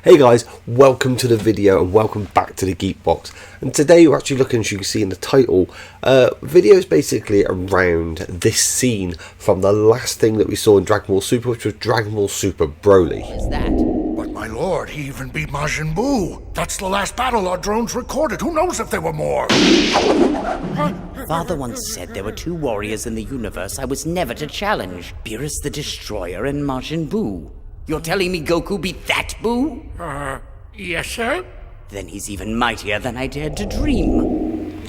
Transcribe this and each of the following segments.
Hey guys, welcome to the video and welcome back to the Geek Box. And today we're actually looking, as you can see in the title, videos basically around this scene from the last thing that we saw in Dragonball Super, which was Dragonball Super Broly. What is that? But my lord, he even beat Majin Buu. That's the last battle our drones recorded. Who knows if there were more? Father once said there were two warriors in the universe I was never to challenge. Beerus the Destroyer and Majin Buu. You're telling me Goku beat that Buu? Yes, sir? Then he's even mightier than I dared to dream.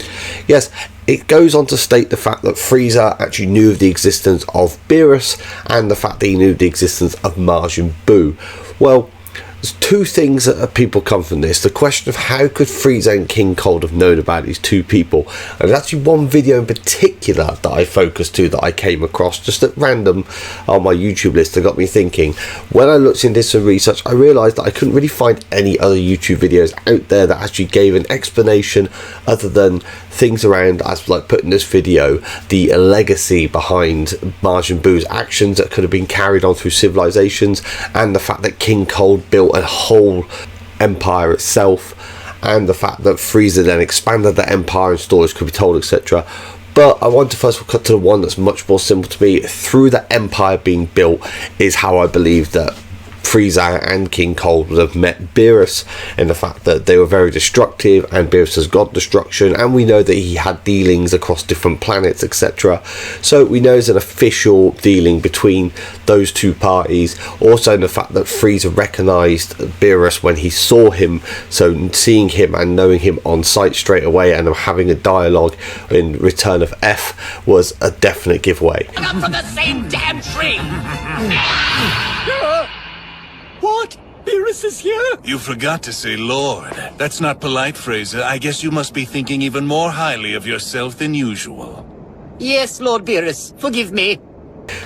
Yes, it goes on to state the fact that Frieza actually knew of the existence of Beerus and the fact that he knew the existence of Majin Buu. Well, there's two things that people come from this. The question of how could Frieza and King Cold have known about these two people. And there's actually one video in particular that I focused to that I came across just at random on my YouTube list that got me thinking. When I looked into some research, I realised that I couldn't really find any other YouTube videos out there that actually gave an explanation other than things around, as like put in this video, the legacy behind Majin Buu's actions that could have been carried on through civilizations, and the fact that King Cold built a whole empire itself, and the fact that Frieza then expanded the empire and stories could be told, etc. But I want to first of all cut to the one that's much more simple to me. Through the empire being built is how I believe that Frieza and King Cold would have met Beerus, in the fact that they were very destructive and Beerus has got destruction, and we know that he had dealings across different planets, etc. So we know there's an official dealing between those two parties. Also in the fact that Frieza recognised Beerus when he saw him, so seeing him and knowing him on sight straight away and having a dialogue in Return of F was a definite giveaway. Up from the same damn tree! What? Beerus is here? You forgot to say Lord. That's not polite, Freiza. I guess you must be thinking even more highly of yourself than usual. Yes, Lord Beerus, forgive me.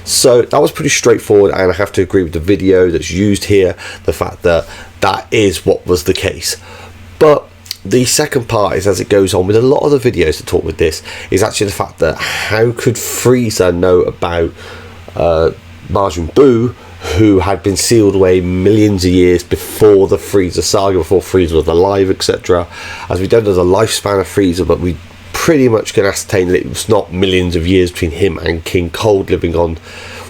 So that was pretty straightforward, and I have to agree with the video that's used here, the fact that that is what was the case. But the second part is, as it goes on with a lot of the videos that talk with this, is actually the fact that how could Frieza know about Majin Buu, who had been sealed away millions of years before the Frieza saga, before Frieza was alive, etc. As we don't know the lifespan of Frieza, but we pretty much can ascertain that it was not millions of years between him and King Cold living on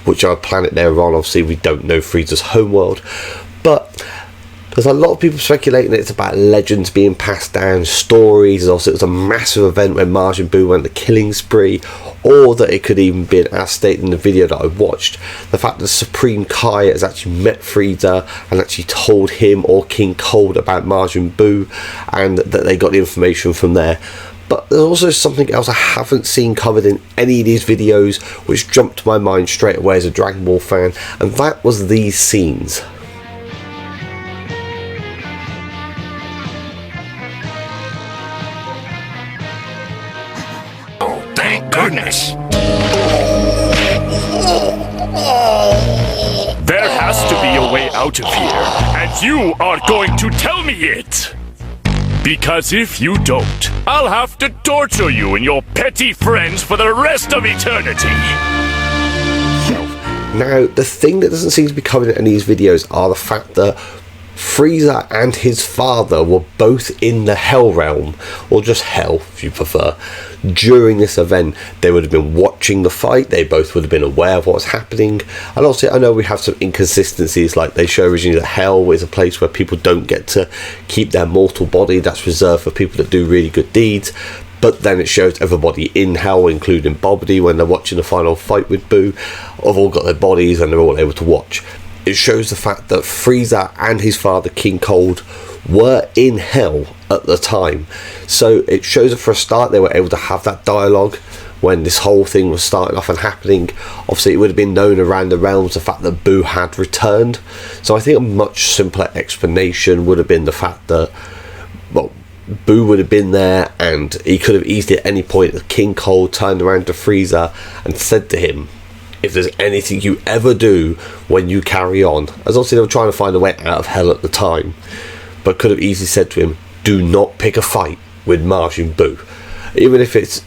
whichever planet they were on. Obviously we don't know Frieza's homeworld, but there's a lot of people speculating that it's about legends being passed down, stories. Also, it was a massive event when Majin Buu went the killing spree, or that it could even be, as stated in the video that I watched, the fact that Supreme Kai has actually met Frieza and actually told him or King Cold about Majin Buu, and that they got the information from there. But there's also something else I haven't seen covered in any of these videos, which jumped to my mind straight away as a Dragon Ball fan, and that was these scenes. Thank goodness. There has to be a way out of here, and you are going to tell me it! Because if you don't, I'll have to torture you and your petty friends for the rest of eternity! Now, the thing that doesn't seem to be covered in these videos are the fact that Frieza and his father were both in the Hell Realm, or just Hell if you prefer, during this event. They would have been watching the fight, they both would have been aware of what was happening. And also I know we have some inconsistencies, like they show originally that Hell is a place where people don't get to keep their mortal body, that's reserved for people that do really good deeds. But then it shows everybody in Hell, including Bobbity, when they're watching the final fight with Buu, have all got their bodies and they're all able to watch. It shows the fact that Frieza and his father King Cold were in Hell at the time. So it shows that for a start they were able to have that dialogue when this whole thing was starting off and happening. Obviously it would have been known around the realms the fact that Buu had returned. So I think a much simpler explanation would have been the fact that, well, Buu would have been there, and he could have easily at any point, King Cold turned around to Frieza and said to him, if there's anything you ever do when you carry on, as obviously they were trying to find a way out of Hell at the time, but could have easily said to him, do not pick a fight with Majin Buu. Even if it's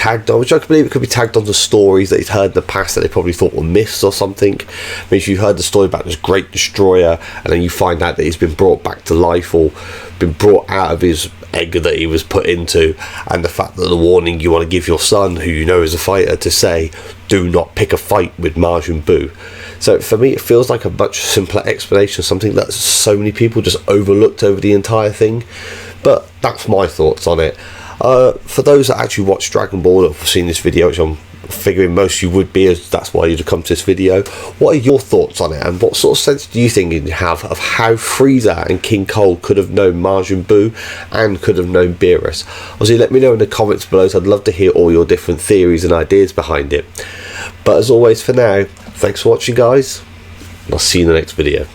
tagged on, which I can believe it could be tagged onto stories that he's heard in the past that they probably thought were myths or something. I mean, if you heard the story about this great destroyer and then you find out that he's been brought back to life or been brought out of his egg that he was put into, and the fact that the warning you want to give your son, who you know is a fighter, to say, do not pick a fight with Majin Buu. So for me, it feels like a much simpler explanation, something that so many people just overlooked over the entire thing. But that's my thoughts on it. For those that actually watch Dragon Ball that have seen this video, which I'm figuring most of you would be, as that's why you'd have come to this video, what are your thoughts on it, and what sort of sense do you think you have of how Frieza and King Cole could have known Majin Buu and could have known Beerus? Obviously, let me know in the comments below, so I'd love to hear all your different theories and ideas behind it. But as always, for now, thanks for watching, guys, and I'll see you in the next video.